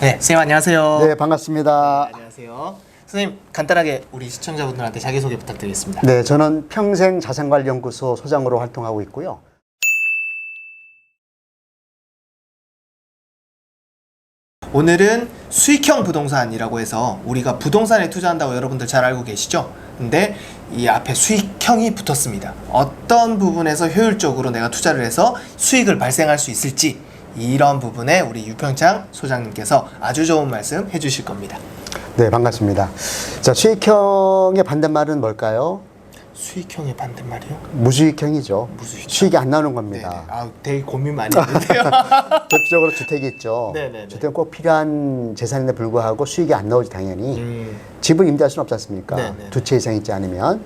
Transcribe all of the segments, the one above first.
네, 선생님 안녕하세요. 네, 반갑습니다. 네, 안녕하세요. 선생님 간단하게 우리 시청자분들한테 자기소개 부탁드리겠습니다. 네, 저는 평생자산관리연구소 소장으로 활동하고 있고요. 오늘은 수익형 부동산이라고 해서 우리가 부동산에 투자한다고 여러분들 잘 알고 계시죠? 근데 이 앞에 수익형이 붙었습니다. 어떤 부분에서 효율적으로 내가 투자를 해서 수익을 발생할 수 있을지 이런 부분에 우리 유평창 소장님께서 아주 좋은 말씀 해주실 겁니다. 네, 반갑습니다. 자, 수익형의 반대말은 뭘까요? 수익형의 반대말이요? 무수익형이죠. 무수익형. 수익이 안 나오는 네네. 겁니다. 아, 되게 고민 많이 했는데요. 대표적으로 주택이 있죠. 네네네. 주택은 꼭 필요한 재산인데 불구하고 수익이 안 나오지 당연히. 집을 임대할 수는 없지 않습니까? 네네. 두 채 이상 있지 않으면.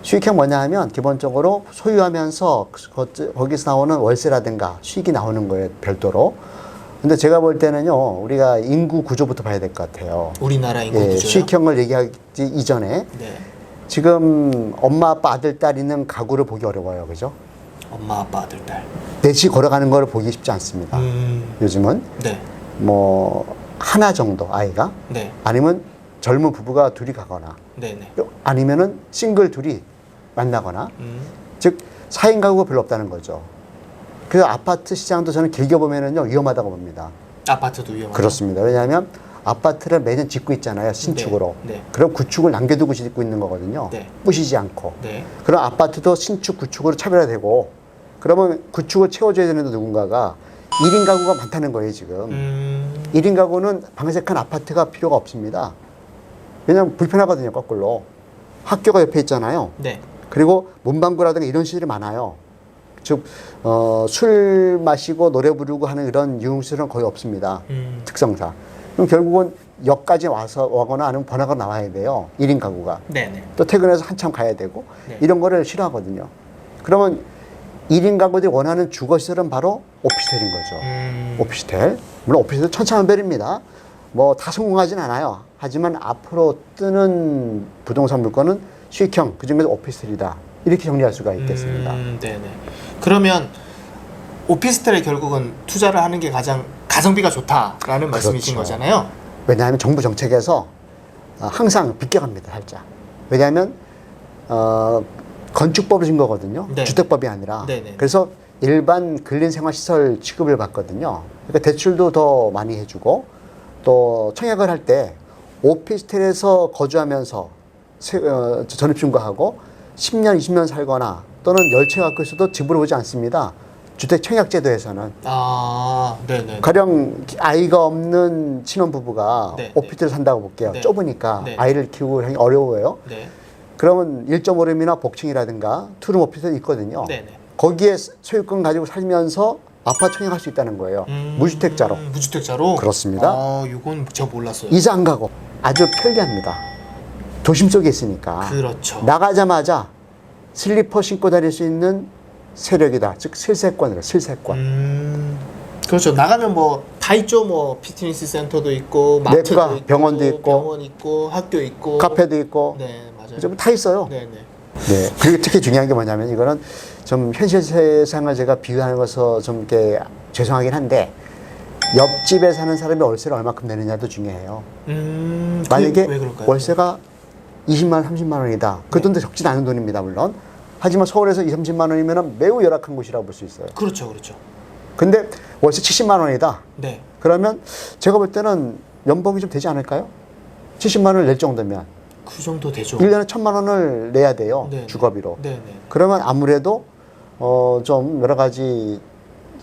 수익형 뭐냐 하면 기본적으로 소유하면서 거기서 나오는 월세라든가 수익이 나오는 거예요, 별도로. 근데 제가 볼 때는요, 우리가 인구 구조부터 봐야 될 것 같아요. 우리나라 인구 예, 구조요? 수익형을 얘기하기 이전에 네. 지금 엄마, 아빠, 아들, 딸 있는 가구를 보기 어려워요. 그죠? 엄마, 아빠, 아들, 딸. 넷이 걸어가는 걸 보기 쉽지 않습니다. 요즘은. 네. 뭐, 하나 정도 아이가. 네. 아니면 젊은 부부가 둘이 가거나. 네네. 아니면은 싱글 둘이 만나거나. 즉, 4인 가구가 별로 없다는 거죠. 그래서 아파트 시장도 저는 길게 보면은요, 위험하다고 봅니다. 아파트도 위험하죠? 그렇습니다. 왜냐하면 아파트를 매년 짓고 있잖아요. 신축으로. 네, 네. 그럼 구축을 남겨두고 짓고 있는 거거든요. 네. 부시지 않고. 네. 그럼 아파트도 신축, 구축으로 차별화되고 그러면 구축을 채워줘야 되는데 누군가가 1인 가구가 많다는 거예요, 지금. 1인 가구는 방색한 아파트가 필요가 없습니다. 왜냐하면 불편하거든요, 거꾸로. 학교가 옆에 있잖아요. 네. 그리고 문방구라든가 이런 시설이 많아요. 즉, 술 마시고 노래 부르고 하는 이런 유흥시설은 거의 없습니다. 특성상. 그럼 결국은 역까지 와거나 아니면 번화가 나와야 돼요. 1인 가구가. 네네. 또 퇴근해서 한참 가야 되고. 네. 이런 거를 싫어하거든요. 그러면 1인 가구들이 원하는 주거시설은 바로 오피스텔인 거죠. 오피스텔. 물론 오피스텔 천차만별입니다. 뭐 다 성공하진 않아요. 하지만 앞으로 뜨는 부동산 물건은 수익형, 그중에서 오피스텔이다. 이렇게 정리할 수가 있겠습니다. 네네. 그러면 오피스텔에 결국은 투자를 하는 게 가장 가성비가 좋다라는 말씀이신 그렇죠. 거잖아요. 왜냐하면 정부 정책에서 항상 비껴갑니다, 살짝. 왜냐하면 건축법을 준 거거든요. 네. 주택법이 아니라. 네네. 그래서 일반 근린생활시설 취급을 받거든요. 그러니까 대출도 더 많이 해주고 또 청약을 할 때 오피스텔에서 거주하면서 전입신고하고 10년, 20년 살거나 또는 열채 갖고 있어도 집으로 오지 않습니다. 주택 청약제도에서는. 아, 네네. 가령 아이가 없는 신혼부부가 네, 오피스텔 산다고 볼게요. 네. 좁으니까 네. 아이를 키우고 하기 어려워요. 네. 그러면 1.5룸이나 복층이라든가 투룸 오피스텔이 있거든요. 네네. 거기에 소유권 가지고 살면서 아파트 청약할 수 있다는 거예요. 무주택자로. 무주택자로? 그렇습니다. 아, 이건 저 몰랐어요. 이사 안 가고 아주 편리합니다. 도심 속에 있으니까. 그렇죠. 나가자마자 슬리퍼 신고 다닐 수 있는 세력이다. 즉 실세권이라 실세권. 그렇죠. 나가면 뭐 다 있죠. 뭐 피트니스 센터도 있고, 마트도 내과, 있고, 병원도 있고, 병원 있고, 학교 있고, 카페도 있고. 네, 맞아요. 좀 다 있어요. 네네. 네. 그리고 특히 중요한 게 뭐냐면 이거는 좀 현실 세상을 제가 비유하는 것서 좀 이렇게 죄송하긴 한데 옆집에 사는 사람이 월세를 얼마큼 내느냐도 중요해요. 만약에 왜 그럴까요? 월세가 20만 원, 30만 원이다. 그 돈도 적지 않은 돈입니다, 물론. 하지만 서울에서 20, 30만 원이면 매우 열악한 곳이라고 볼 수 있어요. 그렇죠, 그렇죠. 근데 월세 70만 원이다. 네. 그러면 제가 볼 때는 연봉이 좀 되지 않을까요? 70만 원을 낼 정도면. 그 정도 되죠. 1년에 1,000만 원을 내야 돼요. 네네. 주거비로. 네네. 그러면 아무래도 좀 여러 가지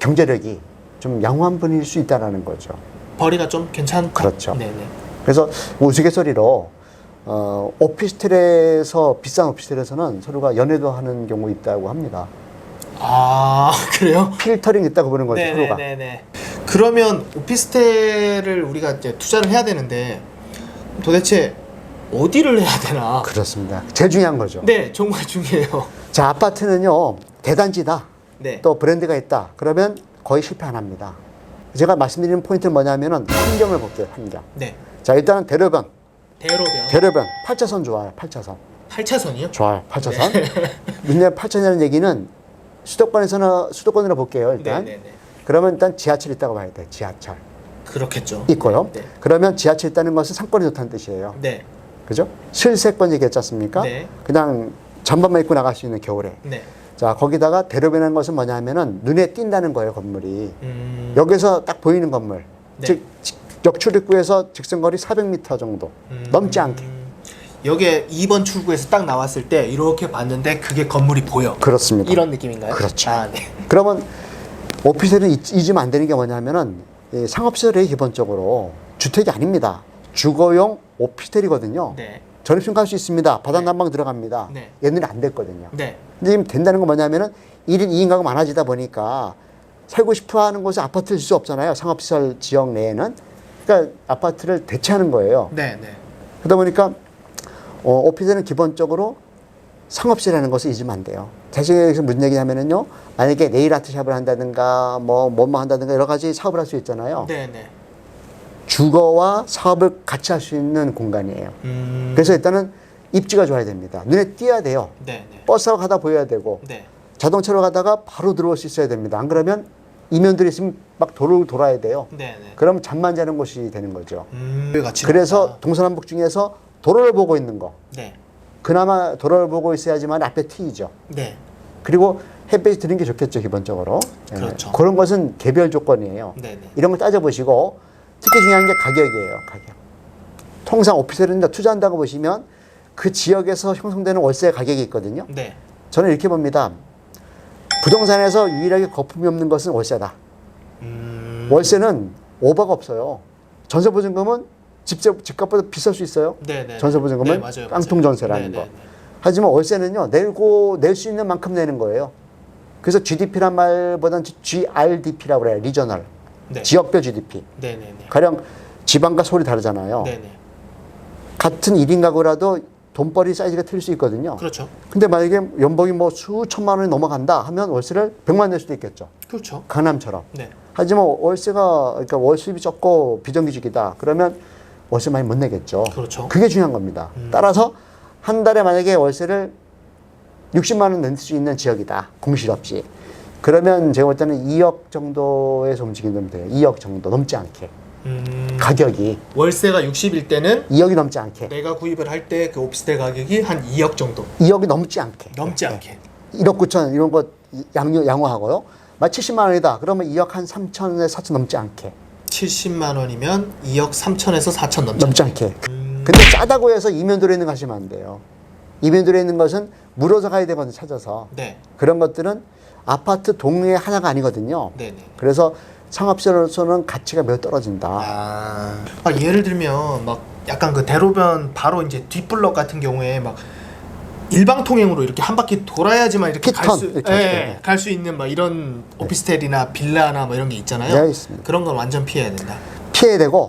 경제력이 좀 양호한 분일 수 있다는 거죠. 벌이가 좀 괜찮다. 그렇죠. 네네. 그래서 우스갯소리로 오피스텔에서 비싼 오피스텔에서는 서로가 연애도 하는 경우 있다고 합니다. 아, 그래요? 필터링 있다고 보는 거죠, 서로가. 네네네. 그러면 오피스텔을 우리가 이제 투자를 해야 되는데 도대체 어디를 해야 되나? 그렇습니다. 제일 중요한 거죠. 네, 정말 중요해요. 자, 아파트는요, 대단지다. 네. 또 브랜드가 있다. 그러면 거의 실패 안 합니다. 제가 말씀드리는 포인트는 뭐냐면은 환경을 볼게요, 환경. 네. 자, 일단은 대로변. 대로변. 8차선 좋아요, 8차선. 8차선이요? 좋아요, 8차선. 근데 8차선이라는 얘기는 수도권으로 볼게요, 일단. 네네네. 그러면 일단 지하철 있다고 봐야 돼, 지하철. 그렇겠죠. 있고요. 네. 그러면 지하철 있다는 것은 상권이 좋다는 뜻이에요. 네. 그죠? 실세권 얘기했지 않습니까? 네. 그냥 잠바만 입고 나갈 수 있는 겨울에. 네. 자, 거기다가 대로변이라는 것은 뭐냐 하면은 눈에 띈다는 거예요, 건물이. 여기서 딱 보이는 건물. 네. 즉, 역출입구에서 직선거리 400m 정도. 넘지 않게. 여기에 2번 출구에서 딱 나왔을 때 이렇게 봤는데 그게 건물이 보여. 그렇습니다. 이런 느낌인가요? 그렇죠. 아, 네. 그러면 오피스텔은 잊으면 안 되는 게 뭐냐 하면은 이 상업시설이 기본적으로 주택이 아닙니다. 주거용 오피스텔이거든요. 네. 전입신 갈 수 있습니다. 바닥난방 들어갑니다. 네. 옛날에 안 됐거든요. 네. 근데 지금 된다는 건 뭐냐면은 1인 2인 가구 많아지다 보니까 살고 싶어 하는 곳에 아파트를 질 수 없잖아요. 상업시설 지역 내에는. 그러니까 아파트를 대체하는 거예요. 네. 네. 그러다 보니까 오피스텔은 기본적으로 상업시라는 것을 잊으면 안 돼요. 사실 여기서 무슨 얘기냐면은요, 만약에 네일 아트 샵을 한다든가, 뭐뭐 한다든가 여러 가지 사업을 할 수 있잖아요. 네. 네. 주거와 사업을 같이 할 수 있는 공간이에요. 그래서 일단은 입지가 좋아야 됩니다. 눈에 띄어야 돼요. 네. 네. 버스 타고 가다 보여야 되고, 네. 자동차로 가다가 바로 들어올 수 있어야 됩니다. 안 그러면 이면들이 있으면 막 도로를 돌아야 돼요. 네. 네. 그럼 잠만 자는 곳이 되는 거죠. 같이 그래서 나왔다. 동서남북 중에서 도로를 보고 있는 거. 네. 그나마 도로를 보고 있어야지만 앞에 트이죠. 네. 그리고 햇빛이 드는 게 좋겠죠, 기본적으로. 예. 그렇죠. 그런 것은 개별 조건이에요. 네. 네. 이런 걸 따져보시고, 특히 중요한 게 가격이에요, 가격. 통상 오피스텔은 투자한다고 보시면 그 지역에서 형성되는 월세 가격이 있거든요. 네. 저는 이렇게 봅니다. 부동산에서 유일하게 거품이 없는 것은 월세다. 월세는 오버가 없어요. 전세보증금은 집값보다 비쌀 수 있어요. 네. 네. 전세보증금은 네, 맞아요. 깡통전세라는 네, 거. 네, 네. 하지만 월세는요, 낼 수 있는 만큼 내는 거예요. 그래서 GDP란 말보다는 GRDP라고 그래요. 리저널. 네. 지역별 GDP. 네. 네. 네. 가령 지방과 서울이 다르잖아요. 네. 네. 같은 1인 가구라도 돈벌이 사이즈가 틀릴 수 있거든요. 그렇죠. 근데 만약에 연봉이 뭐 수천만 원이 넘어간다 하면 월세를 100만 낼 수도 있겠죠. 그렇죠. 강남처럼. 네. 하지만 그러니까 월 수입이 적고 비정규직이다. 그러면 월세 많이 못 내겠죠. 그렇죠. 그게 중요한 겁니다. 따라서 한 달에 만약에 월세를 60만 원 낼 수 있는 지역이다. 공실 없이. 그러면 제가 볼 때는 2억 정도에서 움직이면 돼요. 2억 정도 넘지 않게. 가격이 월세가 60일 때는 2억이 넘지 않게. 내가 구입을 할 때 그 오피스텔 가격이 한 2억 정도. 2억이 넘지 않게. 넘지 네. 않게. 1억 9천 이런 거 양호하고요. 만 70만 원이다. 그러면 2억 한 3천에 4천 넘지 않게. 70만 원이면 2억 3천에서 4천 넘지 않게. 근데 싸다고 해서 이면도로 있는 거 하시면 안 돼요. 이면도로 있는 것은 물어서 가야 되거든요. 찾아서. 네. 그런 것들은 아파트 동의 하나가 아니거든요. 네네. 그래서 상업시설로서는 가치가 매우 떨어진다. 예를 들면 막 약간 그 대로변 바로 이제 뒷블럭 같은 경우에 막 일방통행으로 이렇게 한 바퀴 돌아야지만 이렇게 피턴 이렇게 갈 수 있는 막 이런 오피스텔이나 빌라나 뭐 이런 게 있잖아요. 네, 있습니다. 그런 건 완전 피해야 된다. 피해야 되고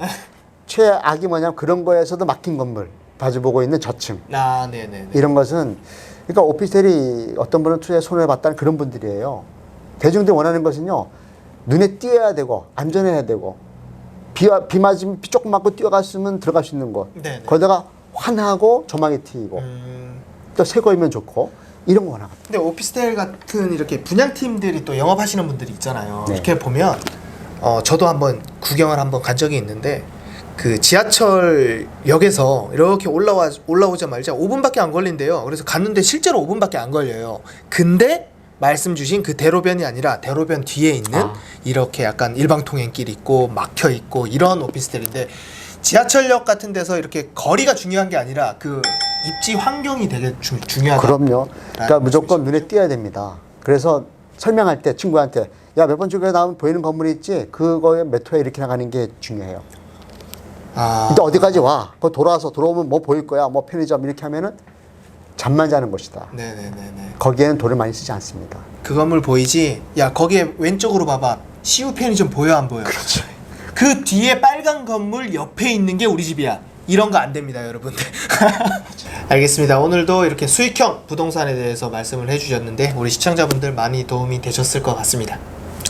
최악이 뭐냐면 그런 거에서도 막힌 건물 마주보고 있는 저층 네네네. 이런 것은 그러니까 오피스텔이 어떤 분은 투자에 손해를 봤다는 그런 분들이에요. 대중들이 원하는 것은요 눈에 띄어야 되고 안전해야 되고 비 맞으면 비 조금 맞고 뛰어갔으면 들어갈 수 있는 곳. 네네. 거기다가 환하고 조망이 트이고 또 새 거이면 좋고 이런 거 원하거든요. 근데 오피스텔 같은 이렇게 분양팀들이 또 영업하시는 분들이 있잖아요. 네. 이렇게 보면 저도 한번 구경을 한번 간 적이 있는데 그 지하철역에서 이렇게 올라오자마자 5분밖에 안 걸린대요. 그래서 갔는데 실제로 5분밖에 안 걸려요. 근데 말씀 주신 그 대로변이 아니라 대로변 뒤에 있는 이렇게 약간 일방통행길 있고 막혀 있고 이런 오피스텔인데 지하철역 같은 데서 이렇게 거리가 중요한 게 아니라 그 입지 환경이 되게 중요하다. 그럼요. 그러니까 무조건 눈에 띄어야 됩니다. 그래서 설명할 때 친구한테 야 몇 번 쪽에 나오면 보이는 건물이 있지 그거에 몇 호에 이렇게 나가는 게 중요해요. 근데 어디까지 와? 그 돌아오면 뭐 보일 거야? 뭐 편의점 이렇게 하면은 잠만 자는 곳이다. 네네네네. 거기에는 돈을 많이 쓰지 않습니다. 그 건물 보이지? 야 거기에 왼쪽으로 봐봐. CU 편의점 보여 안 보여? 그렇죠. 그 뒤에 빨간 건물 옆에 있는 게 우리 집이야. 이런 거 안 됩니다, 여러분들. 알겠습니다. 오늘도 이렇게 수익형 부동산에 대해서 말씀을 해주셨는데 우리 시청자분들 많이 도움이 되셨을 것 같습니다.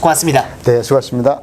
고맙습니다. 네, 수고하셨습니다.